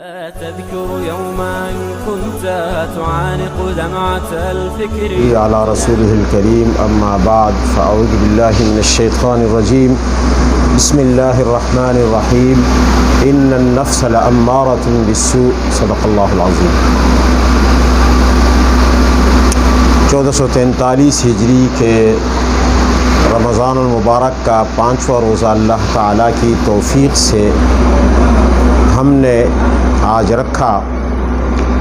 تذكر يوما كنت تعانق دمعة الفكر على رسوله الكريم أما بعد فأعوذ بالله من الشيطان الرجيم بسم الله الرحمن الرحيم إن النفس لأمارة بالسوء صدق الله العظيم 1443 ہجری کے رمضان المبارک کا 5واں روزہ اللہ تعالیٰ کی توفیق سے ہم نے آج رکھا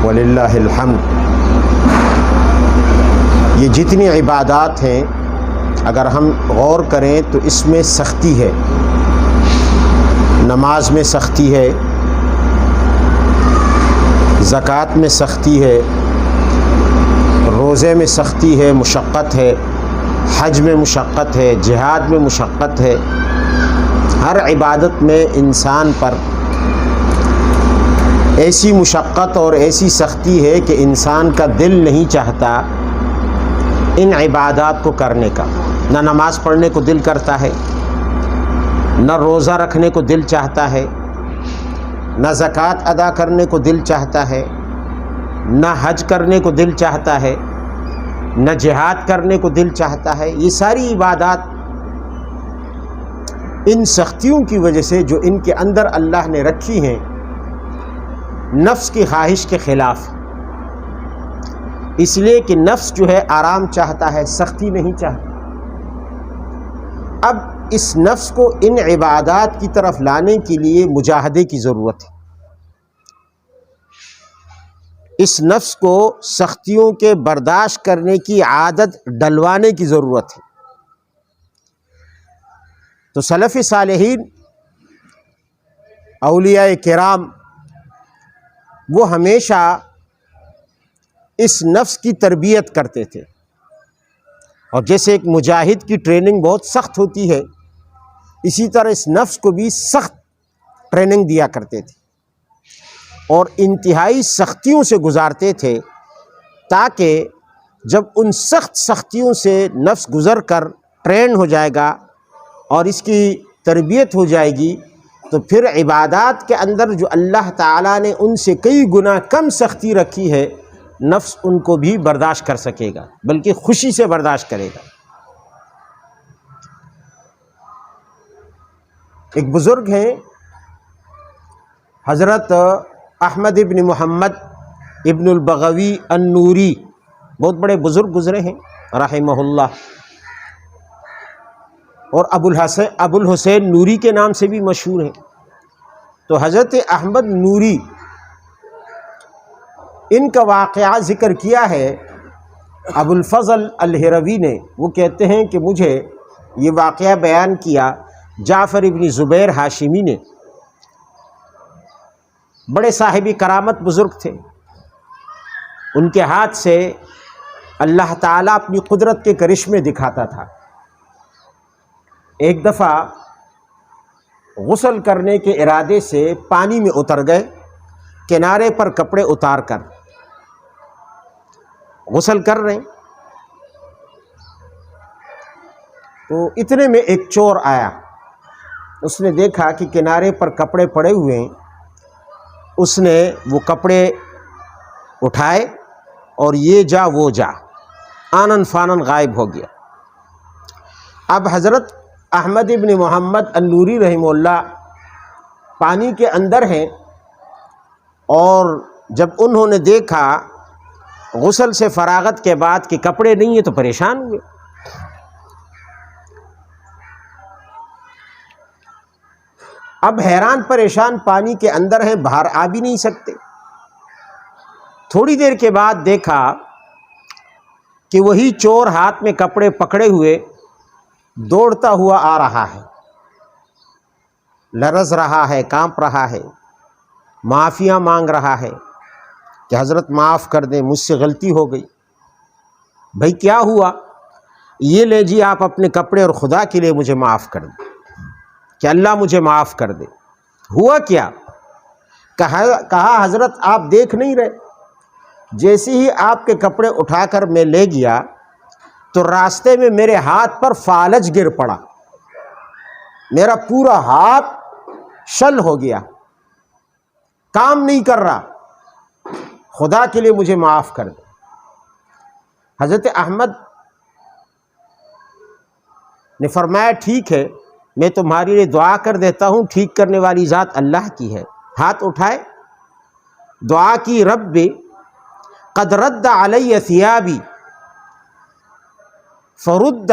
وللہ الحمد۔ یہ جتنی عبادات ہیں اگر ہم غور کریں تو اس میں سختی ہے، نماز میں سختی ہے، زکوٰۃ میں سختی ہے، روزے میں سختی ہے، مشقت ہے، حج میں مشقت ہے، جہاد میں مشقت ہے۔ ہر عبادت میں انسان پر ایسی مشقت اور ایسی سختی ہے کہ انسان کا دل نہیں چاہتا ان عبادات کو کرنے کا۔ نہ نماز پڑھنے کو دل کرتا ہے، نہ روزہ رکھنے کو دل چاہتا ہے، نہ زکوٰۃ ادا کرنے کو دل چاہتا ہے، نہ حج کرنے کو دل چاہتا ہے، نہ جہاد کرنے کو دل چاہتا ہے۔ یہ ساری عبادات ان سختیوں کی وجہ سے جو ان کے اندر اللہ نے رکھی ہیں، نفس کی خواہش کے خلاف، اس لیے کہ نفس جو ہے آرام چاہتا ہے، سختی نہیں چاہتا۔ اب اس نفس کو ان عبادات کی طرف لانے کے لیے مجاہدے کی ضرورت ہے، اس نفس کو سختیوں کے برداشت کرنے کی عادت ڈلوانے کی ضرورت ہے۔ تو سلف صالحین، اولیاء کرام، وہ ہمیشہ اس نفس کی تربیت کرتے تھے، اور جیسے ایک مجاہد کی ٹریننگ بہت سخت ہوتی ہے، اسی طرح اس نفس کو بھی سخت ٹریننگ دیا کرتے تھے اور انتہائی سختیوں سے گزارتے تھے، تاکہ جب ان سخت سختیوں سے نفس گزر کر ٹرین ہو جائے گا اور اس کی تربیت ہو جائے گی، تو پھر عبادات کے اندر جو اللہ تعالیٰ نے ان سے کئی گنا کم سختی رکھی ہے، نفس ان کو بھی برداشت کر سکے گا، بلکہ خوشی سے برداشت کرے گا۔ ایک بزرگ ہیں حضرت احمد ابن محمد ابن البغوی النوری، بہت بڑے بزرگ گزرے ہیں رحمہ اللہ، اور ابو الحسین نوری کے نام سے بھی مشہور ہیں۔ تو حضرت احمد نوری، ان کا واقعہ ذکر کیا ہے ابو الفضل الہروی نے۔ وہ کہتے ہیں کہ مجھے یہ واقعہ بیان کیا جعفر ابن زبیر ہاشمی نے، بڑے صاحب کرامت بزرگ تھے، ان کے ہاتھ سے اللہ تعالیٰ اپنی قدرت کے کرشمے دکھاتا تھا۔ ایک دفعہ غسل کرنے کے ارادے سے پانی میں اتر گئے، کنارے پر کپڑے اتار کر غسل کر رہے ہیں، تو اتنے میں ایک چور آیا، اس نے دیکھا کہ کنارے پر کپڑے پڑے ہوئے ہیں، اس نے وہ کپڑے اٹھائے اور یہ جا وہ جا، آنن فانن غائب ہو گیا۔ اب حضرت احمد ابن محمد النوری رحمہ اللہ پانی کے اندر ہیں، اور جب انہوں نے دیکھا غسل سے فراغت کے بعد کہ کپڑے نہیں ہیں تو پریشان ہوئے۔ اب حیران پریشان پانی کے اندر ہیں، باہر آ بھی نہیں سکتے۔ تھوڑی دیر کے بعد دیکھا کہ وہی چور ہاتھ میں کپڑے پکڑے ہوئے دوڑتا ہوا آ رہا ہے، لرز رہا ہے، کانپ رہا ہے، معافیاں مانگ رہا ہے کہ حضرت معاف کر دیں، مجھ سے غلطی ہو گئی۔ بھائی کیا ہوا؟ یہ لے جی آپ اپنے کپڑے، اور خدا کے لیے مجھے معاف کر دیں، کہ اللہ مجھے معاف کر دے۔ ہوا کیا؟ کہا حضرت آپ دیکھ نہیں رہے، جیسے ہی آپ کے کپڑے اٹھا کر میں لے گیا تو راستے میں میرے ہاتھ پر فالج گر پڑا، میرا پورا ہاتھ شل ہو گیا۔ کام نہیں کر رہا، خدا کے لیے مجھے معاف کر دے۔ حضرت احمد نے فرمایا ٹھیک ہے، میں تمہارے لیے دعا کر دیتا ہوں، ٹھیک کرنے والی ذات اللہ کی ہے۔ ہاتھ اٹھائے، دعا کی، رب قد رد علی ثیابی فرد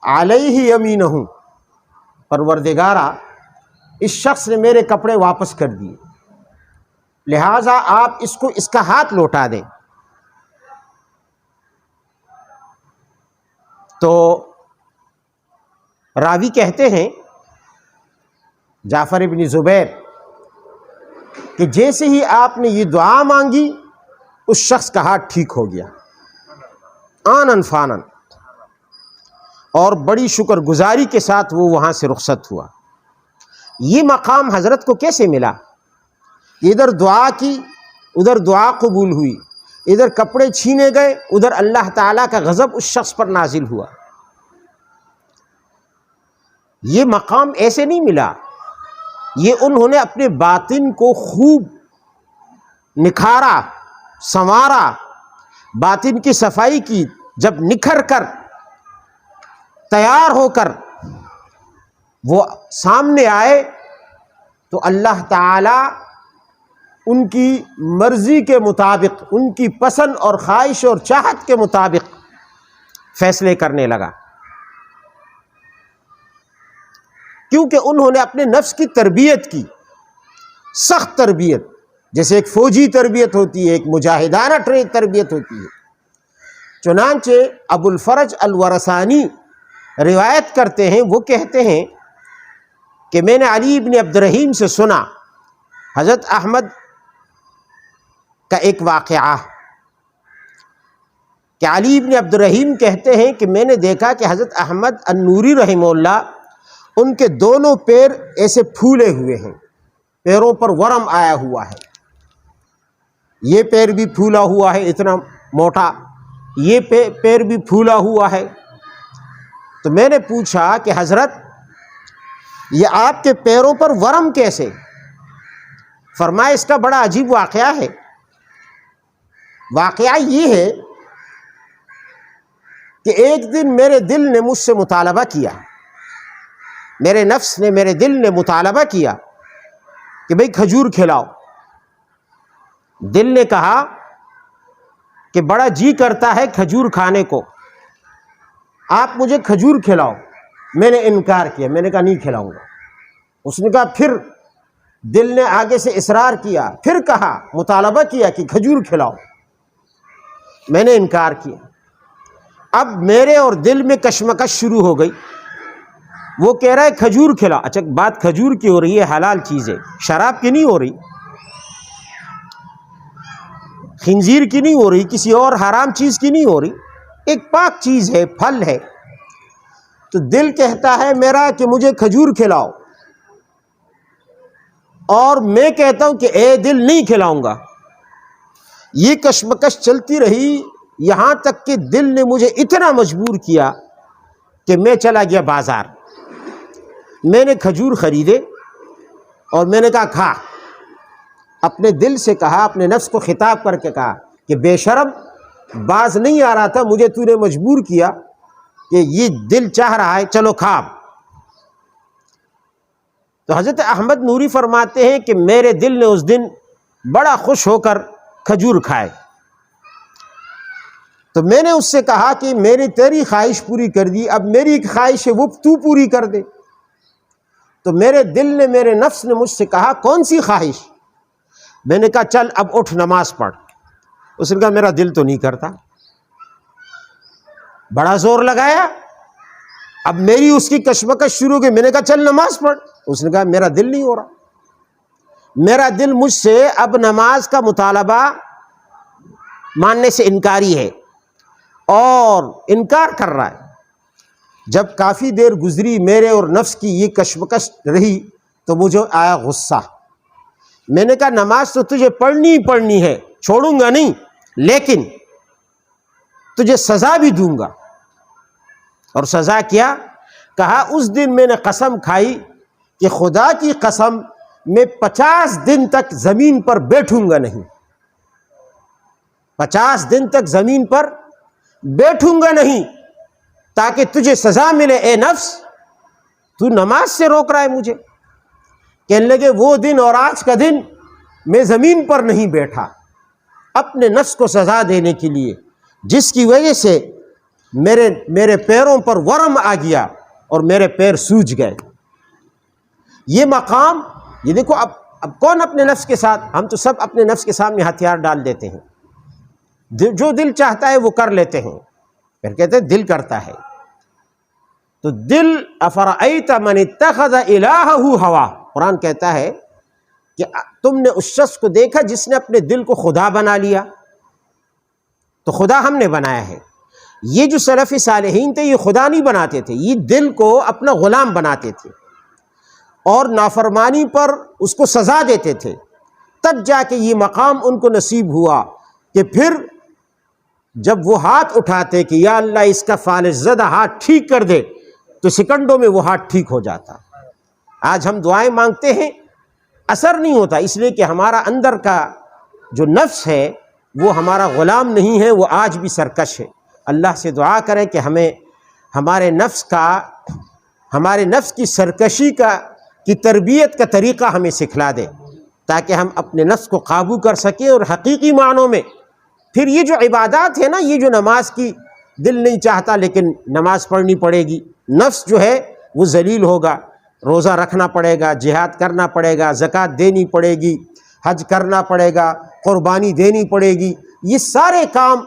علیہ یمینہ، پروردگارا اس شخص نے میرے کپڑے واپس کر دیے، لہٰذا آپ اس کو اس کا ہاتھ لوٹا دیں۔ تو راوی کہتے ہیں جعفر ابن زبیر کہ جیسے ہی آپ نے یہ دعا مانگی اس شخص کا ہاتھ ٹھیک ہو گیا آنن فانن، اور بڑی شکر گزاری کے ساتھ وہ وہاں سے رخصت ہوا۔ یہ مقام حضرت کو کیسے ملا؟ ادھر دعا کی، ادھر دعا قبول ہوئی، ادھر کپڑے چھینے گئے، ادھر اللہ تعالیٰ کا غضب اس شخص پر نازل ہوا۔ یہ مقام ایسے نہیں ملا، یہ انہوں نے اپنے باطن کو خوب نکھارا، سنوارا، باطن کی صفائی کی، جب نکھر کر تیار ہو کر وہ سامنے آئے تو اللہ تعالی ان کی مرضی کے مطابق، ان کی پسند اور خواہش اور چاہت کے مطابق فیصلے کرنے لگا، کیونکہ انہوں نے اپنے نفس کی تربیت کی، سخت تربیت، جیسے ایک فوجی تربیت ہوتی ہے، ایک مجاہدانہ تربیت ہوتی ہے۔ چنانچہ ابو الفرج الورسانی روایت کرتے ہیں، وہ کہتے ہیں کہ میں نے علی بن عبد الرحیم سے سنا حضرت احمد کا ایک واقعہ کہ علی بن عبد الرحیم کہتے ہیں کہ میں نے دیکھا کہ حضرت احمد النوری رحمہ اللہ، ان کے دونوں پیر ایسے پھولے ہوئے ہیں، پیروں پر ورم آیا ہوا ہے، یہ پیر بھی پھولا ہوا ہے اتنا موٹا، یہ پیر بھی پھولا ہوا ہے۔ تو میں نے پوچھا کہ حضرت یہ آپ کے پیروں پر ورم کیسے؟ فرمایا اس کا بڑا عجیب واقعہ ہے۔ واقعہ یہ ہے کہ ایک دن میرے دل نے مجھ سے مطالبہ کیا، میرے نفس نے، میرے دل نے مطالبہ کیا کہ بھئی کھجور کھلاؤ۔ دل نے کہا کہ بڑا جی کرتا ہے کھجور کھانے کو، آپ مجھے کھجور کھلاؤ۔ میں نے انکار کیا، میں نے کہا نہیں کھلاؤں گا۔ اس نے کہا، پھر دل نے آگے سے اصرار کیا، پھر کہا، مطالبہ کیا کہ کھجور کھلاؤ، میں نے انکار کیا۔ اب میرے اور دل میں کشمکش شروع ہو گئی، وہ کہہ رہا ہے کھجور کھلاؤ۔ اچھا بات کھجور کی ہو رہی ہے، حلال چیز ہے، شراب کی نہیں ہو رہی، خنزیر کی نہیں ہو رہی، کسی اور حرام چیز کی نہیں ہو رہی، ایک پاک چیز ہے، پھل ہے۔ تو دل کہتا ہے میرا کہ مجھے کھجور کھلاؤ، اور میں کہتا ہوں کہ اے دل نہیں کھلاؤں گا۔ یہ کشمکش چلتی رہی، یہاں تک کہ دل نے مجھے اتنا مجبور کیا کہ میں چلا گیا بازار، میں نے کھجور خریدے اور میں نے کہا کھا۔ اپنے دل سے کہا، اپنے نفس کو خطاب کر کے کہا کہ بے شرم، باز نہیں آ رہا تھا، مجھے تو نے مجبور کیا کہ یہ دل چاہ رہا ہے، چلو کھا۔ تو حضرت احمد نوری فرماتے ہیں کہ میرے دل نے اس دن بڑا خوش ہو کر کھجور کھائے۔ تو میں نے اس سے کہا کہ میں نے تیری خواہش پوری کر دی، اب میری ایک خواہش ہے وہ تو پوری کر دے۔ تو میرے دل نے، میرے نفس نے مجھ سے کہا کون سی خواہش؟ میں نے کہا چل اب اٹھ نماز پڑھ۔ اس نے کہا میرا دل تو نہیں کرتا۔ بڑا زور لگایا، اب میری اس کی کشمکش شروع ہو گئی، میں نے کہا چل نماز پڑھ۔ اس نے کہا میرا دل نہیں ہو رہا، میرا دل مجھ سے اب نماز کا مطالبہ ماننے سے انکاری ہے اور انکار کر رہا ہے۔ جب کافی دیر گزری، میرے اور نفس کی یہ کشمکش رہی، تو مجھے آیا غصہ۔ میں نے کہا نماز تو تجھے پڑھنی ہی پڑھنی ہے، چھوڑوں گا نہیں، لیکن تجھے سزا بھی دوں گا۔ اور سزا کیا؟ کہا اس دن میں نے قسم کھائی کہ خدا کی قسم میں 50 دن تک زمین پر بیٹھوں گا نہیں، 50 دن تک زمین پر بیٹھوں گا نہیں تاکہ تجھے سزا ملے اے نفس، تو نماز سے روک رہا ہے مجھے۔ کہنے لگے وہ دن اور آج کا دن میں زمین پر نہیں بیٹھا اپنے نفس کو سزا دینے کے لیے، جس کی وجہ سے میرے پیروں پر ورم آ گیا اور میرے پیر سوج گئے۔ یہ مقام، یہ دیکھو اب کون اپنے نفس کے ساتھ، ہم تو سب اپنے نفس کے سامنے ہتھیار ڈال دیتے ہیں، جو دل چاہتا ہے وہ کر لیتے ہیں، پھر کہتے ہیں دل کرتا ہے۔ تو دل افرأیت من اتخذ الہہ ہوا، قرآن کہتا ہے کہ تم نے اس شخص کو دیکھا جس نے اپنے دل کو خدا بنا لیا۔ تو خدا ہم نے بنایا ہے۔ یہ جو سلف صالحین تھے یہ خدا نہیں بناتے تھے، یہ دل کو اپنا غلام بناتے تھے اور نافرمانی پر اس کو سزا دیتے تھے۔ تب جا کے یہ مقام ان کو نصیب ہوا کہ پھر جب وہ ہاتھ اٹھاتے کہ یا اللہ اس کا فالج زدہ ہاتھ ٹھیک کر دے، تو سیکنڈوں میں وہ ہاتھ ٹھیک ہو جاتا۔ آج ہم دعائیں مانگتے ہیں، اثر نہیں ہوتا، اس لیے کہ ہمارا اندر کا جو نفس ہے وہ ہمارا غلام نہیں ہے، وہ آج بھی سرکش ہے۔ اللہ سے دعا کریں کہ ہمیں ہمارے نفس کی سرکشی کی تربیت کا طریقہ ہمیں سکھلا دے، تاکہ ہم اپنے نفس کو قابو کر سکیں اور حقیقی معنوں میں پھر یہ جو عبادات ہے نا، یہ جو نماز کی دل نہیں چاہتا لیکن نماز پڑھنی پڑے گی، نفس جو ہے وہ ذلیل ہوگا، روزہ رکھنا پڑے گا، جہاد کرنا پڑے گا، زکوٰۃ دینی پڑے گی، حج کرنا پڑے گا، قربانی دینی پڑے گی، یہ سارے کام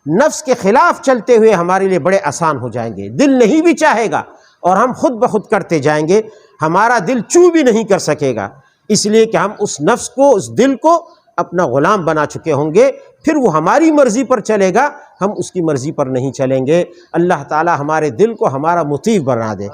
نفس کے خلاف چلتے ہوئے ہمارے لیے بڑے آسان ہو جائیں گے۔ دل نہیں بھی چاہے گا اور ہم خود بخود کرتے جائیں گے، ہمارا دل چوں بھی نہیں کر سکے گا، اس لیے کہ ہم اس نفس کو، اس دل کو اپنا غلام بنا چکے ہوں گے۔ پھر وہ ہماری مرضی پر چلے گا، ہم اس کی مرضی پر نہیں چلیں گے۔ اللہ تعالی ہمارے دل کو ہمارا مطیع بنا دے۔